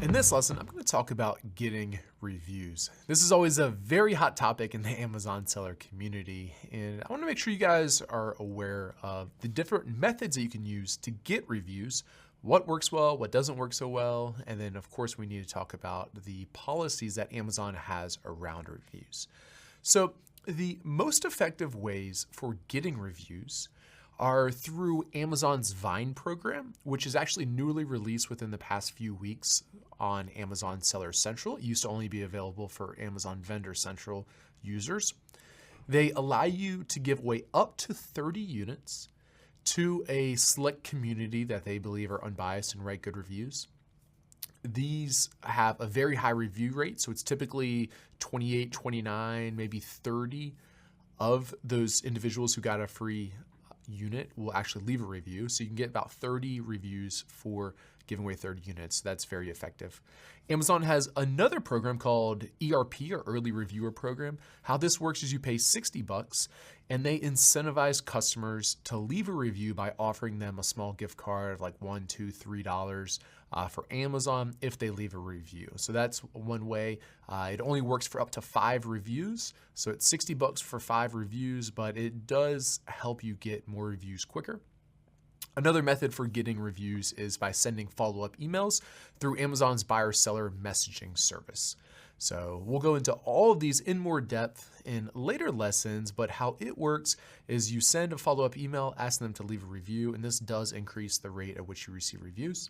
In this lesson, I'm going to talk about getting reviews. This is always a very hot topic in the Amazon seller community, and I want to make sure you guys are aware of the different methods that you can use to get reviews, what works well, what doesn't work so well, and then of course we need to talk about the policies that Amazon has around reviews. So the most effective ways for getting reviews are through Amazon's Vine program, which is actually newly released within the past few weeks on Amazon Seller Central. It used to only be available for Amazon Vendor Central users. They allow you to give away up to 30 units to a select community that they believe are unbiased and write good reviews. These have a very high review rate, so it's typically 28, 29, maybe 30 of those individuals who got a free unit will actually leave a review. So you can get about 30 reviews for giving away 30 units. That's very effective. Amazon has another program called ERP, or Early Reviewer Program. How this works is you pay $60 and they incentivize customers to leave a review by offering them a small gift card of like $1, $2, $3 for Amazon if they leave a review. So that's one way. It only works for up to 5 reviews. So it's $60 for 5 reviews, but it does help you get more reviews quicker. Another method for getting reviews is by sending follow-up emails through Amazon's buyer-seller messaging service. So we'll go into all of these in more depth in later lessons, but how it works is you send a follow-up email asking them to leave a review, and this does increase the rate at which you receive reviews.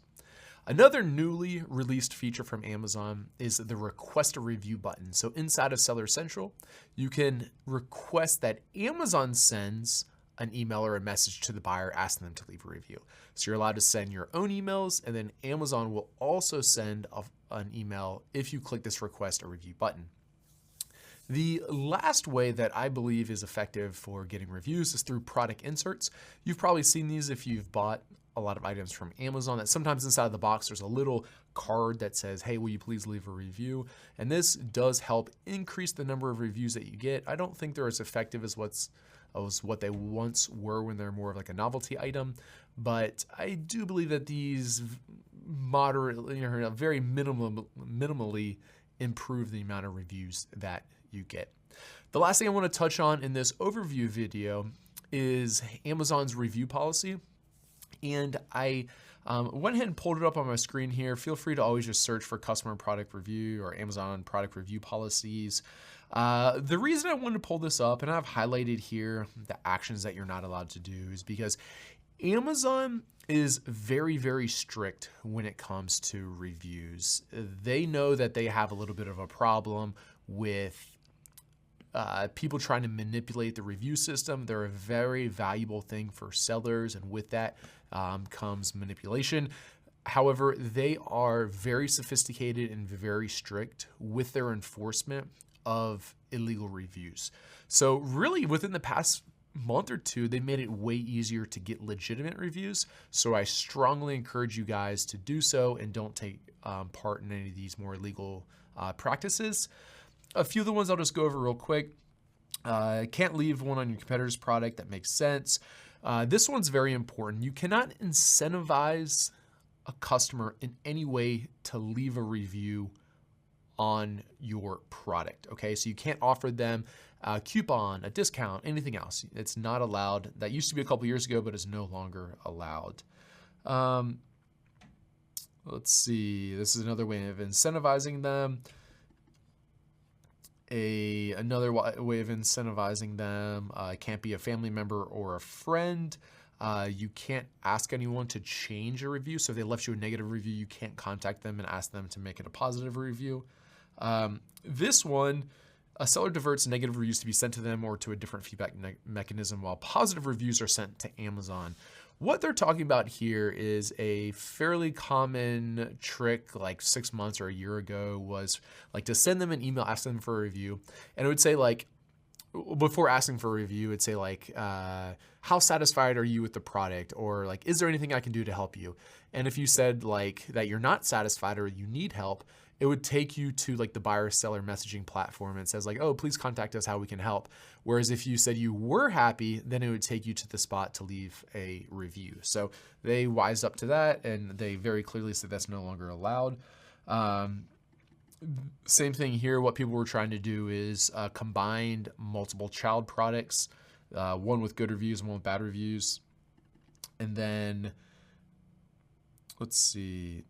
Another newly released feature from Amazon is the request a review button. So inside of Seller Central, you can request that Amazon sends an email or a message to the buyer asking them to leave a review. So you're allowed to send your own emails, and then Amazon will also send an email if you click this request a review button. The last way that I believe is effective for getting reviews is through product inserts. You've probably seen these if you've bought a lot of items from Amazon, that sometimes inside of the box there's a little card that says, hey, will you please leave a review? And this does help increase the number of reviews that you get. I don't think they're as effective as what they once were when they're more of like a novelty item, but I do believe that these moderately or very minimally improve the amount of reviews that you get. The last thing I want to touch on in this overview video is Amazon's review policy. And I went ahead and pulled it up on my screen here. Feel free to always just search for customer product review or Amazon product review policies. The reason I wanted to pull this up, and I've highlighted here the actions that you're not allowed to do, is because Amazon is very, very strict when it comes to reviews. They know that they have a little bit of a problem with people trying to manipulate the review system. They're a very valuable thing for sellers, and with that comes manipulation. However, they are very sophisticated and very strict with their enforcement of illegal reviews. So really within the past month or two, they made it way easier to get legitimate reviews. So I strongly encourage you guys to do so and don't take part in any of these more illegal practices. A few of the ones I'll just go over real quick. Can't leave one on your competitor's product. That makes sense. This one's very important. You cannot incentivize a customer in any way to leave a review on your product. Okay, so you can't offer them a coupon, a discount, anything else. It's not allowed. That used to be a couple years ago, but is no longer allowed. Let's see. This is another way of incentivizing them. Another way of incentivizing them can't be a family member or a friend. You can't ask anyone to change a review. So if they left you a negative review, you can't contact them and ask them to make it a positive review. This one, a seller diverts negative reviews to be sent to them or to a different feedback mechanism, while positive reviews are sent to Amazon. What they're talking about here is a fairly common trick like 6 months or a year ago was like to send them an email, ask them for a review, and it would say like, before asking for a review, it'd say like, how satisfied are you with the product? Or like, is there anything I can do to help you? And if you said like that you're not satisfied or you need help, it would take you to like the buyer seller messaging platform and says like, oh, please contact us how we can help. Whereas if you said you were happy, then it would take you to the spot to leave a review. So they wised up to that and they very clearly said that's no longer allowed. Same thing here. What people were trying to do is combined multiple child products, one with good reviews and one with bad reviews. And then, let's see.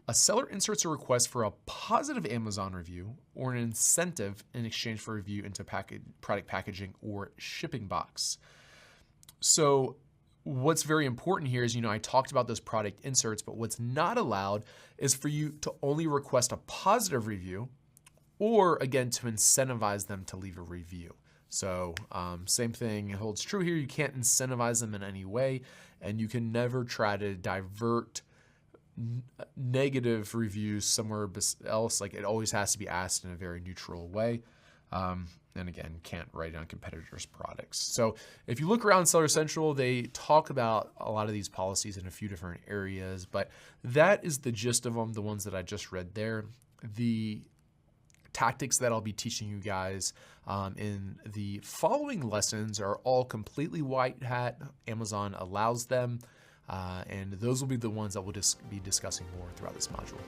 A seller inserts a request for a positive Amazon review or an incentive in exchange for a review into product packaging or shipping box. So what's very important here is, I talked about those product inserts, but what's not allowed is for you to only request a positive review or, again, to incentivize them to leave a review. So same thing holds true here. You can't incentivize them in any way, and you can never try to divert negative reviews somewhere else. Like, it always has to be asked in a very neutral way. And again, can't write on competitors' products. So if you look around Seller Central, they talk about a lot of these policies in a few different areas, but that is the gist of them, the ones that I just read there. The tactics that I'll be teaching you guys in the following lessons are all completely white hat. Amazon allows them, and those will be the ones that we'll just be discussing more throughout this module.